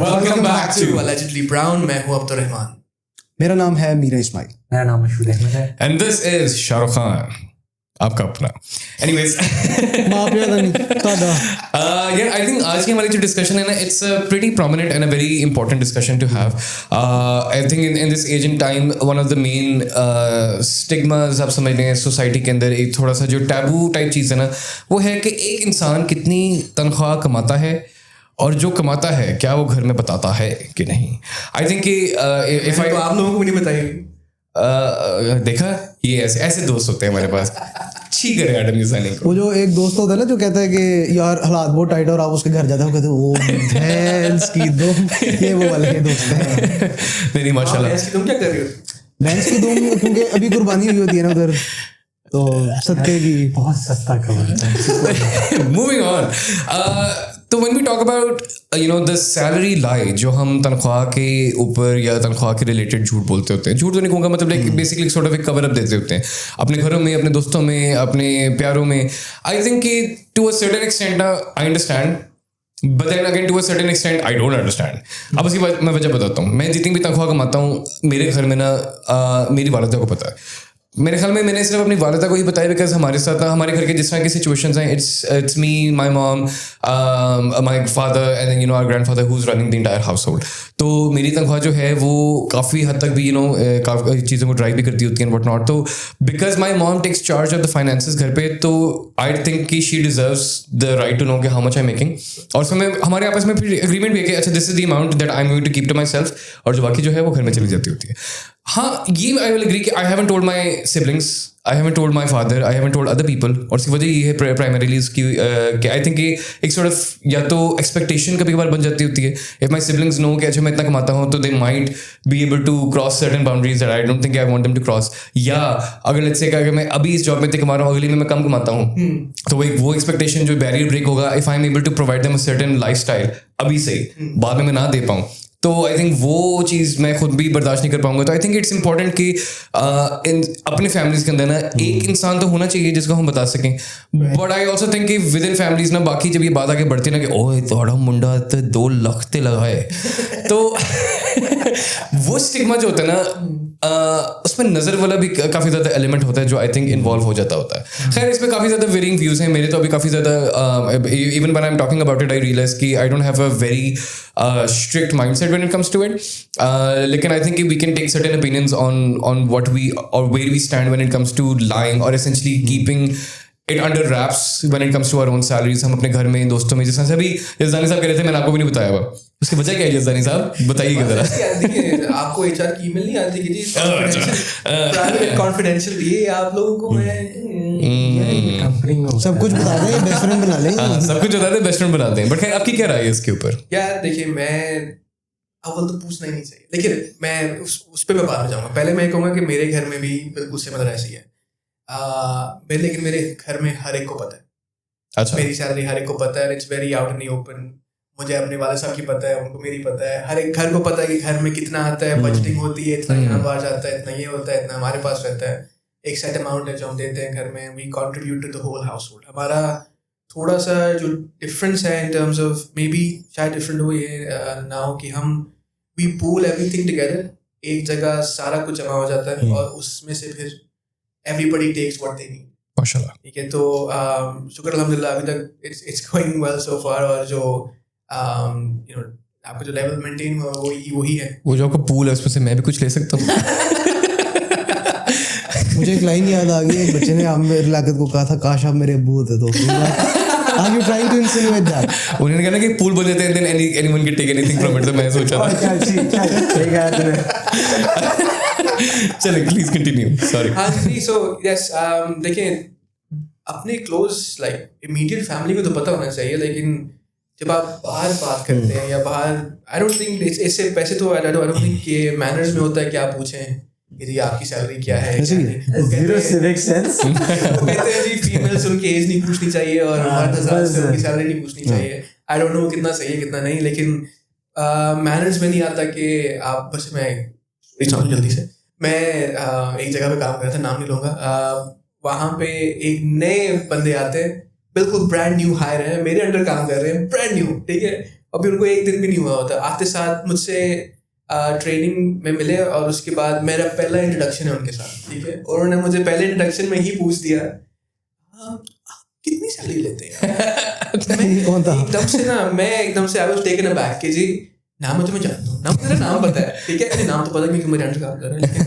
Welcome back to Allegedly Brown. मैं हूँ अब्दुल रहमान. मेरा नाम है मीरा इस्माइल. मेरा नाम मशहूर अहमद है. And this is Shahrukh Khan. आपका अपना. Anyways. Yeah, I think आज की हमारी जो discussion है ना, it's a pretty prominent and a very important discussion to have. I think in this age and time, one of the main stigmas आप समझ लें society के अंदर एक थोड़ा सा जो taboo type चीज़ है ना, वो है कि एक इंसान कितनी तनख्वाह कमाता है और जो कमाता है क्या वो घर में बताता है कि नहीं. आई थिंक कि इफ आई तो आप लोगों को भी नहीं बताइए. देखा ये ऐसे दोस्त होते हैं हमारे पास. ठीक है एडम यूसानी को. वो जो एक दोस्त होता है ना जो कहता है कि यार हालात बहुत टाइट है और आप उसके घर जाते हो कहते हो वो भैंस की दुम. ये वो वाले दोस्त हैं. नहीं माशाल्लाह. भैंस की तुम क्या कर रही हो? भैंस की दुम क्योंकि अभी कुर्बानी हुई होती है ना उधर, तो सत्ते की बहुत सस्ता कवर. Moving on. तो when we talk about the salary lie, जो हम तनख्वाह के ऊपर या तनख्वाह के रिलेटेड झूठ बोलते होते हैं. झूठ तो नहीं कहूँगा, मतलब लाइक बेसिकली सॉर्ट ऑफ एक कवर अप देते होते हैं अपने घरों में, अपने दोस्तों में, अपने प्यारों में. आई थिंक कि to a certain extent I understand, but then again to a certain extent I don't understand. अब उसकी बात मैं वजह बताता हूँ. मैं जितनी भी तनख्वाह कमाता हूँ मेरे घर में ना मेरी वालिदा को पता है. मेरे ख्याल में मैंने सिर्फ अपनी वालिदा को ही बताया बिकॉज हमारे साथ हमारे घर के जिस तरह की सिचुएशंस हैं, it's me, my mom, my father and then our grandfather who is running the entire household. तो मेरी तनख्वाह जो है वो काफ़ी हद तक भी काफ़ी चीज़ों को ड्राइव भी करती होती है वॉट नॉट. तो because my mom takes charge of the finances घर पे, तो आई थिंक कि she deserves the right to know कि हाउ मच आई मेकिंग. और उसमें हमारे आपस में फिर एग्रीमेंट भी है कि अच्छा this is the amount that I am going to keep to myself, और जो बाकी जो है वो घर में चली जाती होती है. हाँ, ये आई विल एग्री कि I haven't told my siblings, I haven't told my father, I haven't told other people. और उसकी वजह ये है प्राइमरीली इसकी कि आई थिंक कि एक सॉर्ट ऑफ या तो एक्सपेक्टेशन कभी कभार बन जाती होती है. इफ माई सिबलिंग्स नो कि अच्छा मैं इतना कमाता हूँ तो they might be able to cross certain boundaries that I don't think I want them to cross. या अगर लेट्स से अगर मैं अभी इस जॉब में इतने कमा रहा हूँ, अगली में मैं कम कमाता हूँ, तो वो एक्सपेक्टेशन जो बैरियर ब्रेक होगा, if I am able to provide them a certain lifestyle अभी से, बाद में मैं ना दे पाऊँ, तो आई थिंक वो चीज़ मैं खुद भी बर्दाश्त नहीं कर पाऊंगा. तो आई थिंक इट्स इंपॉर्टेंट कि अपने फैमिलीज के अंदर ना एक इंसान तो होना चाहिए जिसको हम बता सकें. बट आई ऑल्सो थिंक कि विद इन फैमिलीज ना बाकी जब ये बात आगे बढ़ती है ना कि ओह थोड़ा मुंडा 2 लाख ते लगा है, तो वो स्टिग्मा जो होता है ना उसमें नज़र वाला भी काफ़ी ज़्यादा एलिमेंट होता है जो आई थिंक इन्वॉल्व हो जाता होता है. खैर इसमें काफ़ी ज़्यादा वेरिंग व्यूज़ हैं मेरे. तो अभी काफ़ी ज़्यादा even when I am talking about it I realise कि I don't have a very strict mindset when it comes to it. लेकिन I think we can take certain opinions on what we or where we stand when it comes to lying or essentially keeping it under wraps when it comes to our own salaries. हम अपने घर में, दोस्तों में, जिस तरह से अभी जज़दानी साहब कह रहे थे, मैंने आपको भी नहीं बताया हुआ. उसकी वजह क्या है जज़दानी साहब, बताइएगा जरा. देखिए आपको HR की ईमेल नहीं आती कि जी कॉन्फिडेंशियल ये आप लोगों को मैं सब कुछ बता दें, बेस्ट फ्रेंड बना लें. सब कुछ बता दें, बेस्ट फ्रेंड बनाते हैं. बट खैर आपकी क्या राय है इसके ऊपर? यार देखिए, मैं अव्वल तो पूछना ही नहीं चाहिए, लेकिन मैं उस पर मैं बात में जाऊँगा. पहले मैं कहूँगा कि मेरे घर में भी बिल्कुल सिमिलर ऐसी है. लेकिन मेरे घर में हर एक को पता है. अच्छा. मेरी सैलरी हर एक को पता है. It's very out in the open. मुझे अपने वाले साहब की पता है, उनको मेरी पता है. हर एक घर को पता है कि घर में कितना आता है, बजटिंग होती है, इतना यहाँ बाहर जाता है, इतना ये होता है, इतना हमारे पास रहता है. एक सेट अमाउंट है जो हम देते हैं घर में. We contribute to the whole household. हमारा थोड़ा सा जो डिफरेंस है in terms of, maybe शायद डिफरेंट हो ये ना हो कि हम वी पूल एवरीथिंग टुगेदर. एक जगह सारा कुछ जमा हो जाता है और उसमें से फिर everybody takes what they need. माशाल्लाह. ठीक है, तो शुक्र अल्हम्दुलिल्लाह अभी तक it's going well so far. और जो आपका जो लेवल मेंटेन हुआ वही है. वो जो आपका पूल है उसमें से मैं भी कुछ ले सकता हूँ. मुझे एक लाइन याद आ गई. एक बच्चे ने आमिर लाकत को कहा था काश आप मेरे अब्बू होते तो. Are you trying to insinuate that? उन्होंने कहा ना कि पूल बन जाते हैं then anyone can take anything from it. तो मैं सोचा था. चलिए प्लीज कंटिन्यू. सॉरी. हाँ जी. सो यस, देखिए अपने क्लोज लाइक इमीडिएट फैमिली को तो पता होना चाहिए, लेकिन जब आप बाहर बात करते हैं या बाहर, आई डोंट थिंक इससे पैसे तो आई डोंट थिंक कि मैनर्स में होता है कि आप पूछें कि जी आपकी सैलरी क्या है. Zero civic sense. कहते हैं जी फीमेल्स उनकी एज नहीं पूछनी चाहिए और मर्द हज़ार से उनकी सैलरी नहीं पूछनी चाहिए. आई डोंट नो कितना सही है कितना नहीं, लेकिन मैनर्स में नहीं आता कि आप. बस मैं जल्दी से, मैं एक जगह पे काम कर रहा था, नाम नहीं लूँगा. वहाँ पे एक नए बंदे आते हैं, बिल्कुल ब्रांड न्यू हायर है, मेरे अंडर काम कर रहे हैं, ब्रांड न्यू. ठीक है, अभी उनको एक दिन भी नहीं हुआ होता, आते साथ मुझसे ट्रेनिंग में मिले और उसके बाद मेरा पहला इंट्रोडक्शन है उनके साथ, ठीक है, और उन्होंने मुझे पहले इंट्रोडक्शन में ही पूछ दिया कितनी सैलरी लेते हैं। कौन था? मैं एकदम से आई वाज टेकन अबैक कि जी नाम मैं तुम्हें जानता हूँ, नाम मेरा नाम पता है, ठीक है, अरे नाम तो पता नहीं कि मेरे अंडर काम कर रहे हैं, लेकिन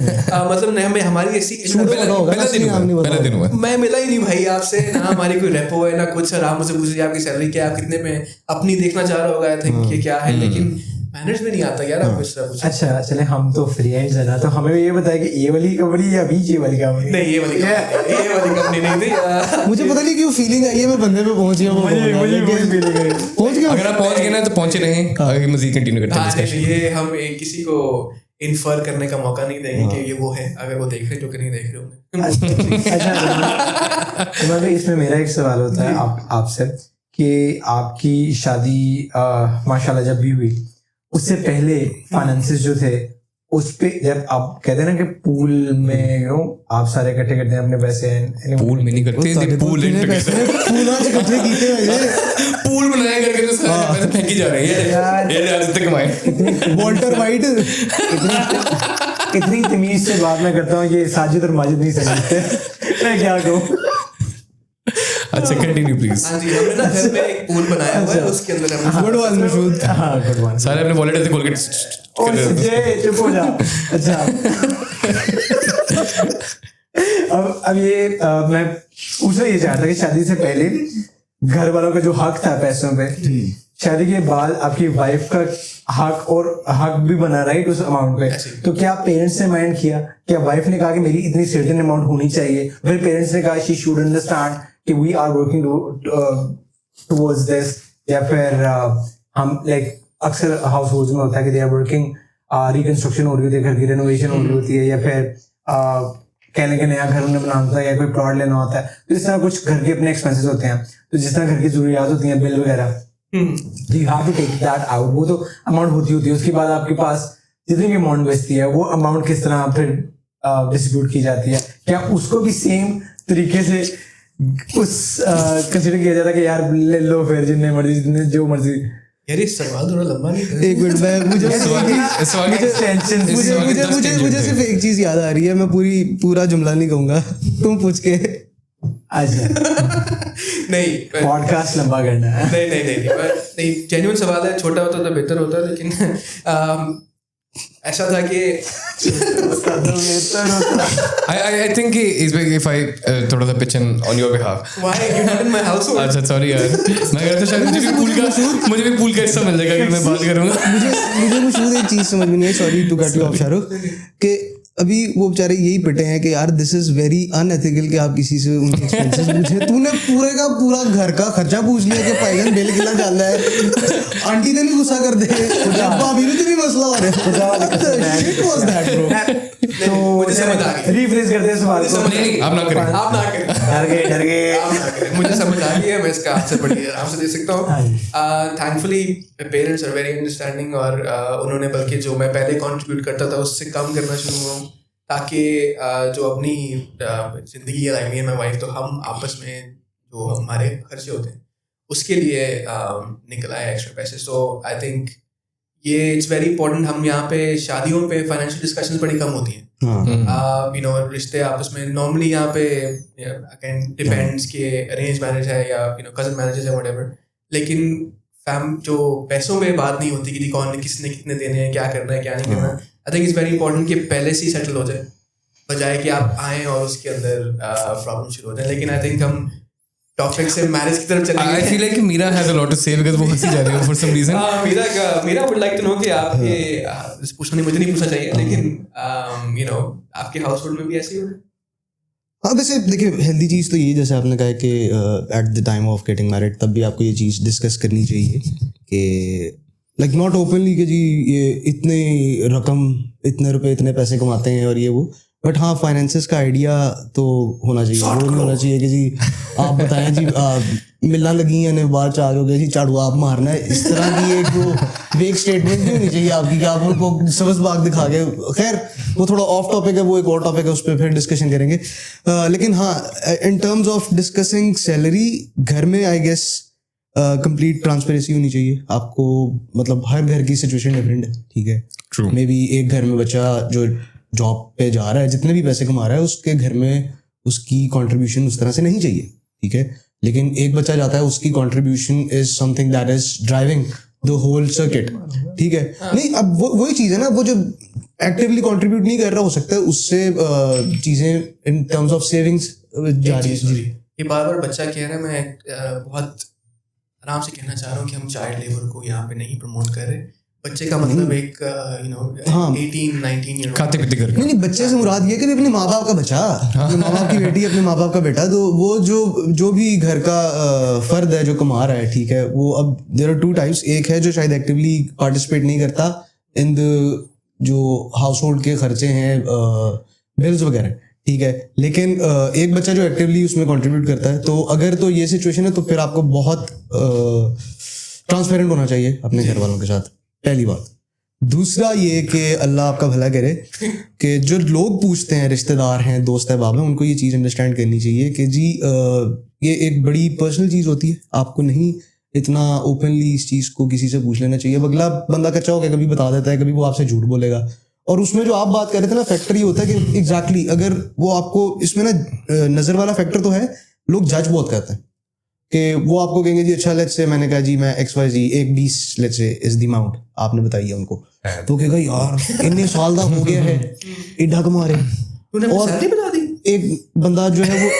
मतलब हमें हमारी ऐसी पहला दिन हुआ, मैं मिला ही नहीं भाई आपसे ना, हमारी कोई रेपो है ना कुछ, सर आप मुझसे पूछ रही आपकी सैलरी क्या, आप कितने में अपनी देखना चाह रहा होगा, आई थिंक ये क्या है, लेकिन मैनेज में नहीं आता यार आप कुछ कुछ। अच्छा चले, हम तो फ्रीलांस है ना, तो हमें ये बताया कि ये वाली कंपनी या बीच ये वाली कंपनी? नहीं ये वाली कंपनी नहीं थी। मुझे पता नहीं क्यों फीलिंग आई है मैं बंदे पे पहुंच गया, पहुंच गया। अगर आप पहुंच गए ना तो पहुंचे रहें, आगे मजीद कंटिन्यू करते हैं डिस्कशन। ये हम किसी को इन्फर करने का मौका नहीं देंगे कि ये वो है, अगर वो देख रहे जो कि नहीं देख रहे होंगे। अच्छा तो इसमें मेरा एक सवाल होता है आपसे कि आपकी शादी माशाल्लाह जब भी हुई, उससे पहले फाइनेंसेस जो थे उस पे, जब आप कहते हैं ना कि पूल में आप सारे इकट्ठे करते हैं अपने पैसे, पूल में नहीं करते, पूल पूल बनाया करके तो सारे पैसे फेंकी जा रहे हैं ये आज तक कमाए। वॉल्टर वाइट इतनी तमीज से बात मैं करता हूँ कि साजिद और माजिद नहीं समझते, मैं क्या कहूँ। अच्छा कंटिन्यू प्लीज। हाँ जी, हमने ना घर में एक पूल बनाया हुआ है, उसके अंदर हमने गुड वन मशहूद, हाँ गुड वन, सारे अपने वॉलेट ऐसे खोल के चुप हो जा। अच्छा अब ये मैं पूछना ये चाहता कि शादी से पहले घर वालों का जो हक था पैसों पे, शादी के बाद आपकी वाइफ का हक भी बना, राइट, उस अमाउंट पे, तो क्या पेरेंट्स ने माइंड किया? क्या वाइफ ने कहा कि मेरी इतनी सर्टेन अमाउंट होनी चाहिए, फिर पेरेंट्स ने कहा शी शुड अंडरस्टैंड कि we are working towards this, या फिर हम लाइक अक्सर हाउस होल्ड में होता है कि दे आर वर्किंग, रिकंस्ट्रक्शन हो रही होती है, घर की रेनोवेशन हो रही होती है, या फिर कहने के नया घर उन्हें बनाना होता है या कोई प्लॉट लेना होता है, तो इस तरह कुछ घर के अपने एक्सपेंसेस होते हैं, तो जिस तरह घर की जरूरियात होती हैं, बिल वगैरह, you have to take that out, वो तो अमाउंट होती है। उसके बाद आपके पास जितनी भी अमाउंट बचती है वो अमाउंट किस तरह फिर डिस्ट्रीब्यूट की जाती है? क्या उसको भी सेम तरीके से उस कंसिडर किया जाता है कि यार ले लो फिर जितने मर्जी, जितने जो मर्जी? यार ये सवाल थोड़ा लंबा नहीं है। एक मिनट में मुझे सिर्फ एक चीज याद आ रही है, मैं पूरा जुमला नहीं कहूंगा, तुम पूछ के। अच्छा नहीं पॉडकास्ट लंबा करना है। नहीं जेन्युइन सवाल है, छोटा होता तो बेहतर होता, लेकिन ऐसा था कि I think if I थोड़ा सा pitch in on your behalf. Why you're not in my household? अच्छा सॉरी यार, मैं कहता शायद मुझे भी पूल का हिस्सा मिल जाएगा अगर मैं बात करूंगा। मुझे मशहूर एक चीज समझ में नहीं आई, sorry to cut you off Shahrukh, कि अभी वो बेचारे यही पिटे हैं कि यार दिस इज वेरी अनएथिकल कि आप किसी से उनके एक्सपेंसेस पूछे। तूने पूरे का पूरा घर का खर्चा पूछ लिया कि पाइगन बिल कितना चल रहा है, आंटी ने भी गुस्सा कर दे, भाभी ने तो भी मसला हो रहा है। तो मुझे समझ आ गई, रिफ्रेश करते हैं सवाल को। नहीं आप ना करें, डर गए मुझे समझ आ गई है, मैं इसका आंसर बड़ी आराम से दे सकता हूँ। Thankfully parents are very understanding, और उन्होंने बल्कि जो मैं पहले कंट्रीब्यूट करता था उससे कम करना शुरू हुआ, ताकि जो अपनी जिंदगी है लाइफ में वाइफ, तो हम आपस में जो हमारे खर्चे होते हैं उसके लिए निकल आए एक्स्ट्रा पैसे। सो आई थिंक ये इट्स वेरी इंपॉर्टेंट। हम यहाँ पे शादियों पे फाइनेंशियल डिस्कशंस बड़ी कम होती हैं, यू नो, रिश्ते आपस में नॉर्मली यहाँ पे अगेन डिपेंड्स कि अरेंज मैरिज है या यू नो कजन मैरिज है व्हाटएवर, लेकिन जो पैसों पे बात नहीं होती कि कौन किसने कितने देने हैं, क्या करना है क्या नहीं करना। I think it's very important कि पहले से ही सेटल हो जाए, बजाय कि आप आएँ और उसके अंदर प्रॉब्लम शुरू हो जाए। लेकिन आई थिंक हम टॉपिक से मैरिज की तरफ चले गए। I feel like Meera has a lot to say because वो हंसी जा रही है for some reason. Meera would like to know कि आपके पूछना नहीं, मुझे नहीं पूछना चाहिए, लेकिन you know आपके हाउस होल्ड में भी ऐसे ही हो? हाँ वैसे देखिए, हेल्दी चीज़ तो ये जैसे आपने कहा कि at the time of getting married तब भी आपको ये चीज़ डिस्कस करनी चाहिए कि लाइक नॉट ओपनली कि जी ये इतने रकम, इतने रुपए, इतने पैसे कमाते हैं और ये वो, बट हाँ फाइनेंसेस का आइडिया तो होना चाहिए। वो नहीं होना चाहिए कि जी आप बताएं जी मिलना लगी है ने बाद च आ गए जी झाड़ू आप मारना है, इस तरह की एक वो वेग स्टेटमेंट नहीं होनी चाहिए आपकी कि आप उनको सबस बाग दिखा के। खैर वो थोड़ा ऑफ टॉपिक है, वो एक और टॉपिक है, उस पर फिर डिस्कशन करेंगे। लेकिन हाँ इन टर्म्स ऑफ डिस्कसिंग सैलरी घर में आई गेस कंप्लीट ट्रांसपेरेंसी होनी चाहिए आपको, मतलब हर घर की सिचुएशन डिफरेंट है, ठीक है. True. मे बी एक घर में बच्चा जो जॉब पे जा रहा है, जितने भी पैसे कमा रहा है, उसके घर में उसकी कंट्रीब्यूशन उस तरह से नहीं चाहिए, ठीक है. लेकिन एक बच्चा जाता है, उसकी contribution is something that is driving the whole circuit, ठीक है. नहीं, अब वही चीज़ है ना, वो जो एक्टिवली कंट्रीब्यूट नहीं कर रहा, हो सकता है उससे चीज़ें इन टर्म्स ऑफ सेविंग्स जा रही है. ये बार बार बच्चा कह रहा है, मैं बहुत आराम से कहना चाह रहा हूँ कि हम चाइल्ड लेबर को यहाँ पे नहीं प्रमोट कर रहे. बच्चे का मतलब एक 18-19 ईयर खाते पीते करके. नहीं, बच्चे से मुराद ये कि अपने माँ बाप का बच्चा, अपने माँ बाप की बेटी, अपने माँ बाप का बेटा, तो वो जो भी घर का फर्द है जो कमा रहा है, ठीक है, वो अब देयर आर 2 टाइप्स. एक है जो शायद एक्टिवली पार्टिसिपेट नहीं करता इन द जो हाउस होल्ड के खर्चे हैं, बिल्स वगैरह, ठीक है. लेकिन एक बच्चा जो एक्टिवली उसमें कंट्रीब्यूट करता है, तो अगर तो ये सिचुएशन है, तो फिर आपको बहुत ट्रांसपेरेंट होना चाहिए अपने घर वालों के साथ, पहली बात. दूसरा ये कि अल्लाह आपका भला करे कि जो लोग पूछते हैं, रिश्तेदार हैं, दोस्त अहबाब हैं, उनको ये चीज़ अंडरस्टैंड करनी चाहिए कि जी ये एक बड़ी पर्सनल चीज़ होती है, आपको नहीं इतना ओपनली इस चीज़ को किसी से पूछ लेना चाहिए. अगला बंदा कच्चा होकर कभी बता देता है, कभी वो आपसे झूठ बोलेगा. और उसमें जो आप बात कर रहे थे ना, फैक्टर ये होता है कि एग्जैक्टली अगर वो आपको इसमें ना नज़र वाला फैक्टर तो है, लोग जज बहुत करते हैं कि वो आपको कहेंगे जी अच्छा लेट्स से मैंने कहा जी मैं XYZ 1-20 let's say is the amount आपने बताई है उनको, तो कहेगा यार इतने साल दा हो गया है इड्ढा कमा रहे. और सैलरी बता दी. एक बंदा जो है वो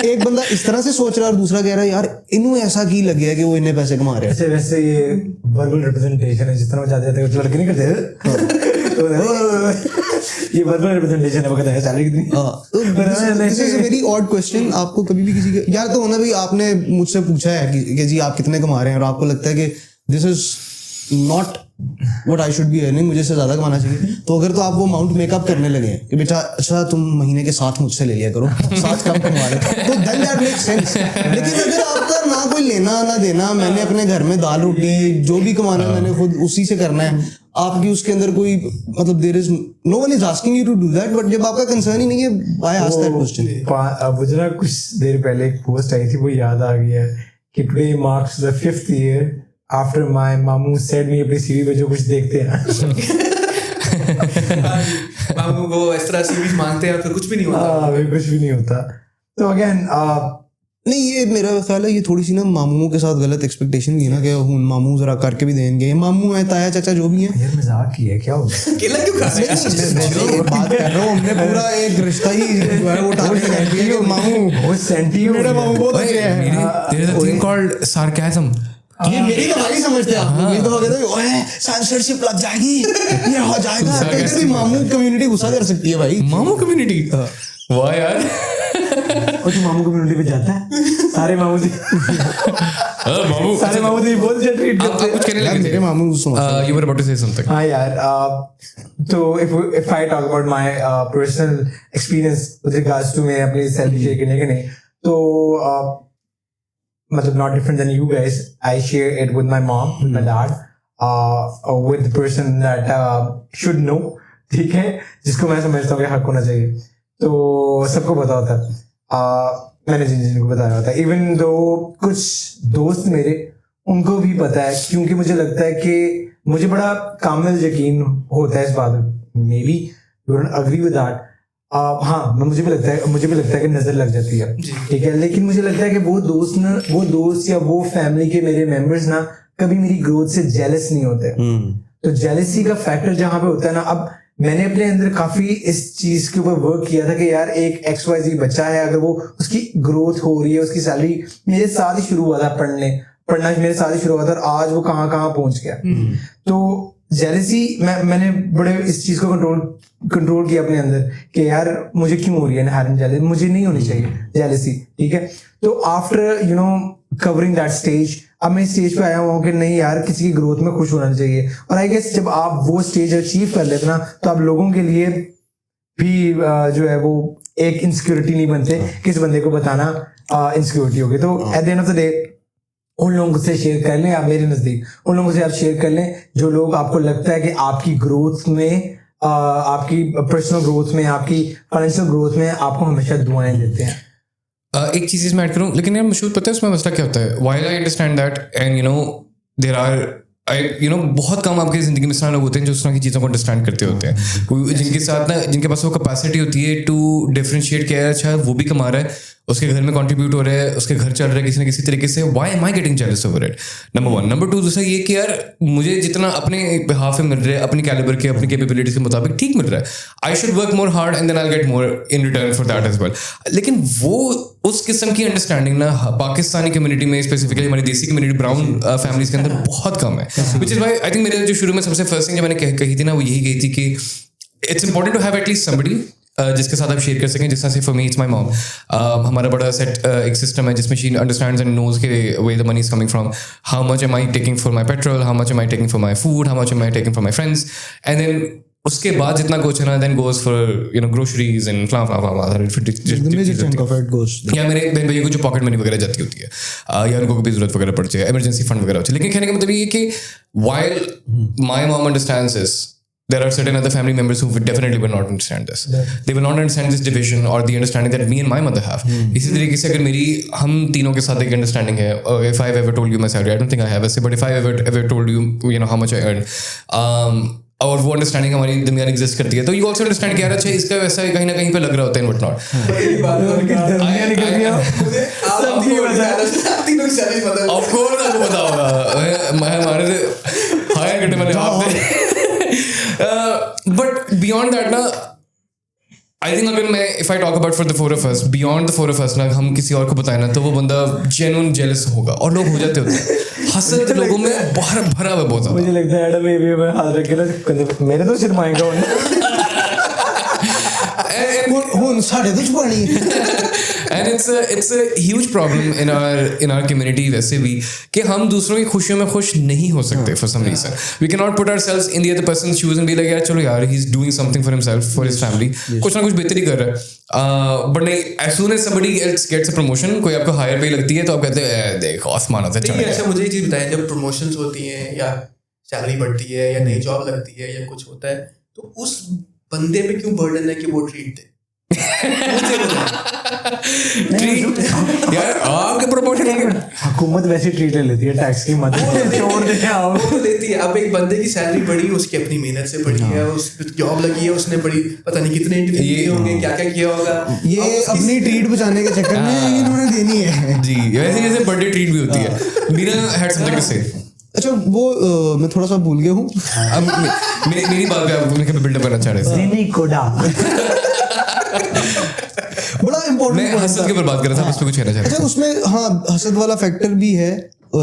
एक बंदा इस तरह से सोच रहा है और दूसरा कह रहा है यार इन्हों ऐसा की लग गया कि वो इतने पैसे कमा रहे हैं. वैसे ये वर्बल रिप्रेजेंटेशन है, जितना ज्यादा जाते हैं तो लड़के नहीं करते. ये वर्बल रिप्रेजेंटेशन है, वो कहता है सैलरी कितनी. हाँ, तो this is a very odd question. आपको कभी भी किसी के यार तो होना भाई, आपने मुझसे पूछा है कि जी आप कितने कमा रहे हैं, और आपको लगता है कि this is not what I should be earning, मुझे इससे ज्यादा कमाना चाहिए, तो अगर तो आप वो अमाउंट मेकअप करने लगे हैं कि बेटा अच्छा तुम महीने के 7 मुझसे ले लिया करो, 7 कम कमा रहे, तो देन दैट मेक्स सेंस. लेकिन अगर आपका ना कोई लेना ना देना, मैंने अपने घर में दाल रोटी जो भी कमाना मैंने खुद उसी से करना है, आपकी उसके अंदर कोई मतलब there is no one is asking you to do that, but जब आपका कंसर्न ही नहीं है, व्हाई आस्क दैट क्वेश्चन. मुझे ना कुछ देर पहले एक पोस्ट आई थी, वो याद आ गया कि today marks the 5th year after my मामू सेड मी अपनी सीवी पे जो कुछ देखते हैं. मामू वो इस तरह सीवीज मांगते हैं, फिर कुछ भी नहीं होता. कुछ भी नहीं होता. तो अगेन नहीं, ये मेरा ख्याल है ये थोड़ी सी ना मामूओं के साथ गलत एक्सपेक्टेशन की ना, कि हुन मामू जरा करके भी देंगे, मामू है ताया चाचा जो भी है. यार मजाक की है, क्या हो गया? केला क्यों खा रहे हैं? बात कर रहा हूँ, हमने पूरा एक रिश्ता ही जो है वो टारगेट कर दिया कि मामू बहुत सेंटी मेरा मामू बहुत अच्छे हैं. There is a thing called sarcasm. ये मेरी तो भाई समझते हैं आप, ये तो हो गया था ओए सेंसरशिप लग जाएगी, ये हो जाएगा, तो इधर भी मामू कम्युनिटी गुस्सा कर सकती है भाई. मामू कम्युनिटी, वाह यार. और तू मामू कम्युनिटी पे जाता है, सारे मामू जी मामू सारे मामू जी बहुत अच्छा ट्रीट आप करते हैं. कुछ कहने लगे थे. मेरे मामू समझते You were about to say something. हाँ यार, तो if I talk about my personal experience with regards to मैं अपनी सैलरी शेयर करने के नहीं, तो मतलब not different than you guys, I share it with my mom, my dad, with the person that should know, ठीक है, जिसको मैं समझता हूँ कि हक होना चाहिए. तो सबको पता होता है, मैंने जिनको बताया होता है, इवन दो कुछ दोस्त मेरे उनको भी पता है, क्योंकि मुझे लगता है कि मुझे बड़ा कामिल यकीन होता है इस बात में. Maybe you don't agree with that. हाँ, मुझे भी लगता है कि नजर लग जाती है, ठीक है, लेकिन मुझे लगता है कि वो दोस्त या वो फैमिली के मेरे मेंबर्स ना कभी मेरी ग्रोथ से जेलस नहीं होते. तो जेलसी का फैक्टर जहाँ पे होता है ना, अब मैंने अपने अंदर काफी इस चीज के ऊपर वर्क किया था कि यार एक XYZ बच्चा है, अगर वो उसकी ग्रोथ हो रही है, उसकी सैलरी मेरे साथ ही शुरू हुआ था, पढ़ना मेरे साथ ही शुरू हुआ था, और आज वो कहाँ पहुंच गया. तो जेलसी मैंने बड़े इस चीज को कंट्रोल किया अपने अंदर कि यार मुझे क्यों हो रही है इनहेरेंट जेलसी, मुझे नहीं होनी चाहिए जेलसी, ठीक है. तो after you know covering that stage, अब मैं स्टेज पे आया हूँ कि नहीं यार किसी की ग्रोथ में खुश होना चाहिए. और आई गेस जब आप वो स्टेज अचीव कर लेते ना, तो आप लोगों के लिए भी जो है वो एक इनसिक्योरिटी नहीं बनते, किस बंदे को बताना इनसिक्योरिटी होगी. तो at the end of the day उन लोगों से शेयर कर लें, आप मेरे नजदीक उन लोगों से आप शेयर कर लें जो लोग आपको लगता है कि आपकी ग्रोथ में, आपकी पर्सनल ग्रोथ में, आपकी फाइनेंशियल ग्रोथ में आपको हमेशा दुआएं देते हैं. एक चीज़ इसमें ऐड करूँ, लेकिन यार मशहूर पता है उसमें मसला क्या होता है. While I understand that and you know there are बहुत कम आपकी ज़िंदगी में इस तरह लोग होते हैं जो उस तरह की चीज़ों को अंडरस्टैंड करते होते हैं, जिनके साथ ना जिनके पास वो कैपेसिटी होती है टू डिफरेंशिएट क्या है. अच्छा वो भी कमा रहा है, उसके घर में कंट्रीब्यूट हो रहा है, उसके घर चल रहा है किसी न किसी तरीके से. Why am I getting jealous over it? Number 1. Number 2 दूसरा ये कि यार मुझे जितना अपने हाफ में मिल रहा है, अपनी कैलिबर के अपनी कैपेबिलिटीज के मुताबिक ठीक मिल रहा है. I should work more hard and then I get more in return for that as well. लेकिन वो उस किस्म की अंडरस्टैंडिंग ना पाकिस्तानी कम्युनिटी में, स्पेसिफिकली हमारी देसी कम्युनिटी ब्राउन फैमिलीज के अंदर बहुत कम है. Which is why I think मेरे जो शुरू में सबसे फर्स्ट थिंग जो मैंने कही थी ना, वो यही कही थी कि it's important to have at least somebody जिसके साथ आप शेयर कर सकें. जिस तरह से for me it's my mom. हमारा बड़ा सेट एक सिस्टम है जिसमें शी अंडरस्टैंड्स एंड नोज के way the money is coming from. How much am I taking for my petrol, how much am I taking for my food, how much am I taking for my friends, and then उसके बाद जितना कुछ है ना then goes for groceries and फ्ला या मेरे बहन भैया को जो पॉकेट मनी वगैरह जाती होती है या उनको कभी जरूरत वगैरह पड़ जाए, इमरजेंसी फंड वगैरह होती है. लेकिन कहने का मतलब ये कि while my mom understands this, there are certain other family members who definitely will not understand this. They will not understand this division or the understanding that me and my mother have. इसी तरीके से अगर हम तीनों के साथ एक understanding है, if I've ever told you my salary, I don't think I have, but if I ever told you how much I earn, और वो अंडरस्टैंडिंग हमारी दरमियान एग्जिस्ट करती है, तो यू ऑल्सो अंडरस्टैंड कि यार अच्छा इसका वैसा कहीं ना कहीं पे लग रहा होता है वट नॉट. ऑफ कोर्स आपको पता होगा, मैं हमारे से हायर करने वाले आप थे. बट बियॉन्ड दैट ना आई थिंक अगर मैं if I talk about for the four of us, beyond the four of us ना, हम किसी और को बताए ना तो वो बंदा जेन्युइन जेलस होगा, और लोग हो जाते होते हैं. हसद लोगों में भरा हुआ बहुत. मुझे लगता है एडम ये भी मैं हाथ रख के ना मेरे तो शर्माएगा साढ़े तो छुपानी है. And it's a huge problem in our community वैसे भी कि हम दूसरों की खुशियों में खुश नहीं हो सकते for some reason. We cannot put ourselves in the other person's shoes and be like यार चलो यार he's doing something for himself, for his family, कुछ ना कुछ बेहतरी कर रहा है. But नहीं, as soon as somebody else gets a promotion, कोई आपको higher pay लगती है तो आप कहते हैं देख आसमान से चढ़ गया. अच्छा मुझे ये चीज़ बताएं, जब प्रमोशंस होती हैं या सैलरी बढ़ती है या नई जॉब लगती है या कुछ होता है, तो उस बंदे पे क्यों बर्डन है कि वो ट्रीट दे? यार आपके प्रमोशन हुकूमत वैसे ट्रीट ले लेती है टैक्स की मदद छोड़ देते हैं वो लेती है. अब एक बंदे की सैलरी बढ़ी, उसकी अपनी मेहनत से बढ़ी है, उस जॉब लगी है, उसने बड़ी पता नहीं कितने इंटरव्यू दिए होंगे, क्या क्या किया होगा, ये अपनी ट्रीट बचाने के चक्कर में इन्होंने देनी है जी. वैसे जैसे बर्थडे ट्रीट भी होती है. मीरा हैड समथिंग टू से. अच्छा वो मैं थोड़ा सा भूल गया हूँ. अब मेरी बात पे आप बिल्डअप करना चाह रहे थे. बड़ा इम्पोर्टेंट. मैं हसद के ऊपर बात कर रहा था, उस पे कुछ कहना चाह रहा था. अच्छा उसमें हाँ हसद वाला फैक्टर भी है.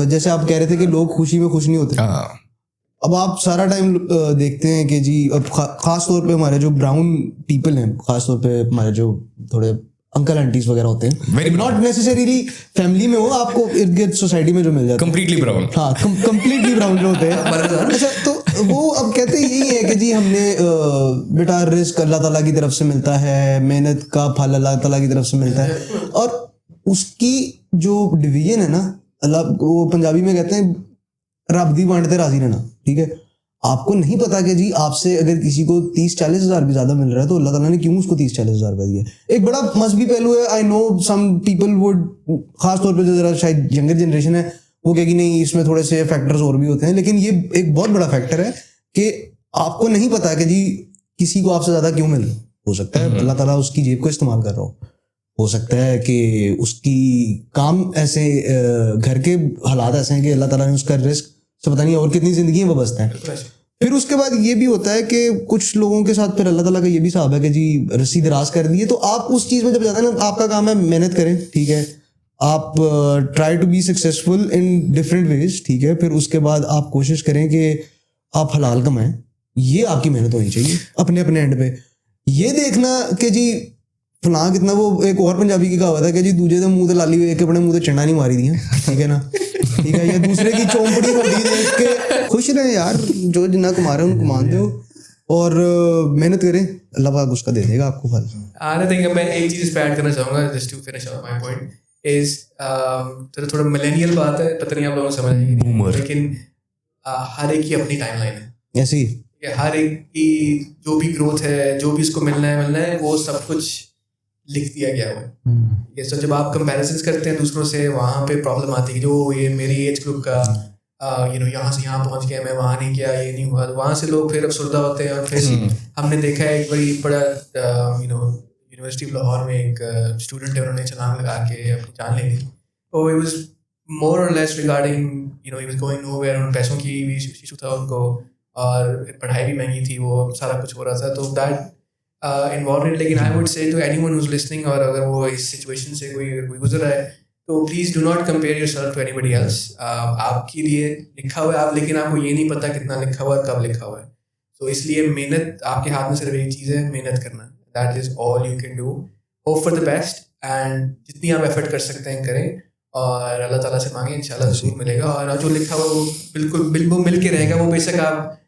जैसे आप कह रहे थे कि लोग खुशी में खुश नहीं होते. अब आप सारा टाइम देखते हैं कि जी अब खास तौर पे हमारे जो ब्राउन पीपल हैं, खास तौर पे हमारे जो थोड़े अंकल आंटीज वगैरह होते हैं, नॉट नेसेसरीली फैमिली में हो, आपको इर्द गिर्द सोसाइटी में जो मिल जाते हैं कंप्लीटली ब्राउन. हाँ कंप्लीटली ब्राउन जो होते हैं. अच्छा तो वो अब कहते हैं यही है कि जी हमने बेटा रिस्क अल्लाह ताला की तरफ से मिलता है, मेहनत का फल अल्लाह ताला की तरफ से मिलता है, और उसकी जो डिवीजन है ना, अल्लाह वो पंजाबी में कहते हैं रब दी बांटते राजी रहना. ठीक है, आपको नहीं पता कि जी आपसे अगर किसी को 30-40 हज़ार भी ज्यादा मिल रहा है तो अल्लाह ताला ने क्यों उसको 30-40 हज़ार रुपया दिया. एक बड़ा मजहबी पहलू है. I know some people would, खास तौर पे जो जरा शायद यंगर जनरेशन है वो कहेगी नहीं इसमें थोड़े से फैक्टर्स और भी होते हैं, लेकिन ये एक बहुत बड़ा फैक्टर है कि आपको नहीं पता कि जी किसी को आपसे ज्यादा क्यों मिल रहा. हो सकता है अल्लाह ताला उसकी जेब को इस्तेमाल कर रहा हो सकता है कि उसकी काम ऐसे घर के हालात ऐसे हैं कि अल्लाह ताला ने उसका रिस्क से पता नहीं और कितनी जिंदगी में बसता है. फिर उसके बाद ये भी होता है कि कुछ लोगों के साथ फिर अल्लाह ताला का ये भी हिसाब है कि जी रस्सी दराज कर दी है, तो आप उस चीज़ में जब जाते हैं ना, आपका काम है मेहनत करें. ठीक है, आप try to be successful in different ways. ठीक है, फिर उसके बाद आप कोशिश करें कि आप हलाल कमाएं. ये आपकी मेहनत होनी चाहिए अपने अपने एंड पे. ये देखना कि जी फलां कितना, वो एक और पंजाबी की कहावत है कि जी दूजे दे मुंह ते लाली एक अपने मुंह ते चंडा नहीं मारी दियां. ठीक है ना, ठीक है, या दूसरे की चौंपड़ी वड्डी देख के खुश रहे यार, जो जितना कमा रहे हैं उनको कमान दो और मेहनत करें, अल्लाह पाक उसका दे देगा आपको फल. आई थिंक मैं एक चीज़ पे ऐड करना चाहूँगा just to finish off my point is थोड़ा मिलेनियल बात है, पता नहीं आप लोगों को समझ आएगी, लेकिन हर एक की अपनी टाइमलाइन है. ऐसे ही हर एक की जो भी ग्रोथ है, जो भी इसको मिलना है वो सब कुछ लिख दिया गया हुआ है। ये so जब आप कंपैरिजंस करते हैं दूसरों से, वहाँ पे प्रॉब्लम आती है जो ये मेरी एज ग्रुप का यहाँ से यहाँ पहुँच गया, मैं वहाँ नहीं गया, ये नहीं हुआ, तो वहाँ से लोग फिर अफसरदा होते हैं। और फिर हमने देखा है एक बड़ी बड़ा यूनिवर्सिटी ऑफ लाहौर में एक स्टूडेंट है, उन्होंने छलांग लगा के अपनी जान ले ली। तो इट वाज मोर और less regarding he was going nowhere, उन पैसों की भी इशू था उनको, और पढ़ाई भी महंगी थी, वो सारा कुछ हो रहा था, तो दैट इन्वॉल्व। लेकिन I would say to anyone who's listening, और अगर वो इस सिचुएशन से कोई गुजर रहा है, तो please do not compare yourself to anybody else. आपके लिए लिखा हुआ है आप, लेकिन आपको ये नहीं पता कितना लिखा हुआ है, कब लिखा हुआ है। तो इसलिए मेहनत, आपके हाथ में सिर्फ एक चीज़ है, मेहनत करना। That is all you can do. Hope for the best, and जितनी आप एफर्ट कर सकते हैं करें, और अल्लाह ताला से मांगे, इंशाल्लाह ज़रूर मिलेगा। और जो लिखा हुआ वो बिल्कुल मिल के रहेगा। वो बेशक आप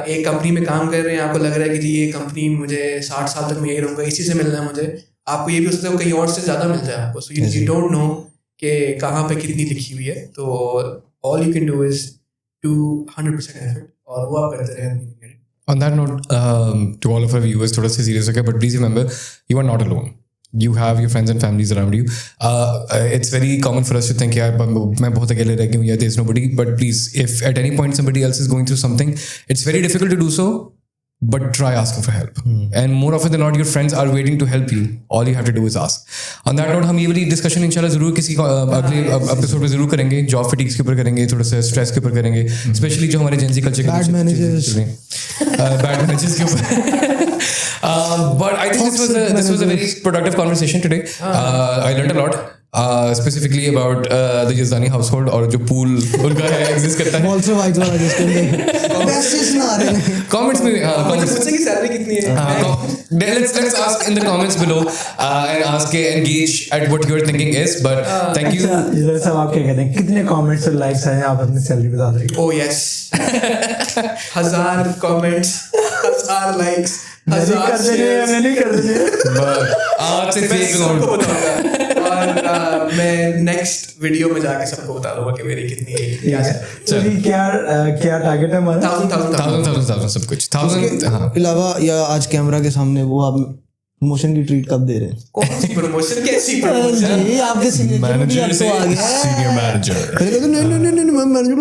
एक कंपनी में काम कर रहे हैं, आपको लग रहा है कि जी ये कंपनी मुझे 60 साल तक मैं यही रहूँगा, इसी से मिलना है मुझे, आपको ये भी हो सकता है कहीं और से ज़्यादा मिल जाए आपको। सो यू डोंट नो कि कहाँ पे कितनी लिखी हुई है। तो all you can do is do 100% effort, और वो आप करते रहें। On that note, to all of our viewers, थोड़ा सा serious हो गया, but please remember, you are not alone. You have your friends and families around you. It's very common for us to think, यार मैं बहुत अकेले रह गया हूँ, या there's nobody. But please, if at any point somebody else is going through something, it's very difficult to do so, but try asking for help. And more often than not, your friends are waiting to help you. All you have to do is ask. On that note, हम ये वाली discussion इंशाल्लाह जरूर किसी अगले episode में जरूर करेंगे। जॉब फटीग्स के ऊपर करेंगे, थोड़ा सा स्ट्रेस के ऊपर करेंगे, स्पेशली जो हमारे जेंजी कल्चर के बैड मैनेजर्स के ऊपर। But I think this was a very productive conversation today. I learned a lot. Specifically about the Yazdani household, और जो pool उनका है exist करता है। also white वाला जिसके अंदर messages ना आ रहे हैं। Comments में मुझे पूछे कि सैलरी कितनी है। let's ask in the comments below and ask engage at what your thinking is. But thank you. इधर सब आप क्या कहते हैं, कितने कमेंट्स और लाइक्स आए, आप अपनी सैलरी बता देंगे। Oh yes, 1000 comments, 1000 likes, 1000 shares। नहीं कर देंगे। आज से मैं fake सबको note। बताऊंगा, और मैं नेक्स्ट वीडियो में जाके सबको बता दूंगा कि मेरी कितनी है। क्या टारगेट है हमारा? 1000 सब कुछ 1000। हाँ, अलावा या आज कैमरा के सामने वो आप प्रमोशन की ट्रीट कब दे रहे हैं? कौन सी प्रमोशन, कैसी प्रमोशन? ये आपके सिग्नेचर मैनेजर से आ गया। Senior manager. पहले तो नहीं मैं मैनेजर हूं,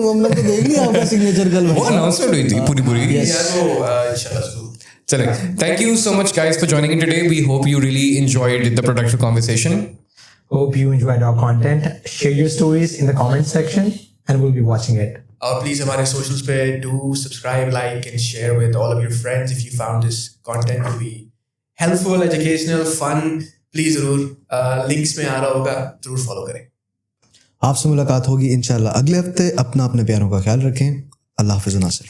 हमने तो देख लिया आपका सिग्नेचर कल। वो अनाउंसमेंट हुई थी पूरी। यार वो इंशाल्लाह जरूर। चलें, thank you so much guys for joining in today. We hope you really enjoyed the productive conversation. Hope you enjoyed our content. Share your stories in the comment section and we'll be watching it. और please हमारे socials पे do subscribe, like and share with all of your friends if you found this content to be helpful, educational, fun. Please जरूर links में आ रहा होगा, जरूर follow करें। आपसे मुलाकात होगी इंशाल्लाह अगले हफ्ते। अपना अपने प्यारों का ख्याल रखें। अल्लाह हाफिज़ नासिर।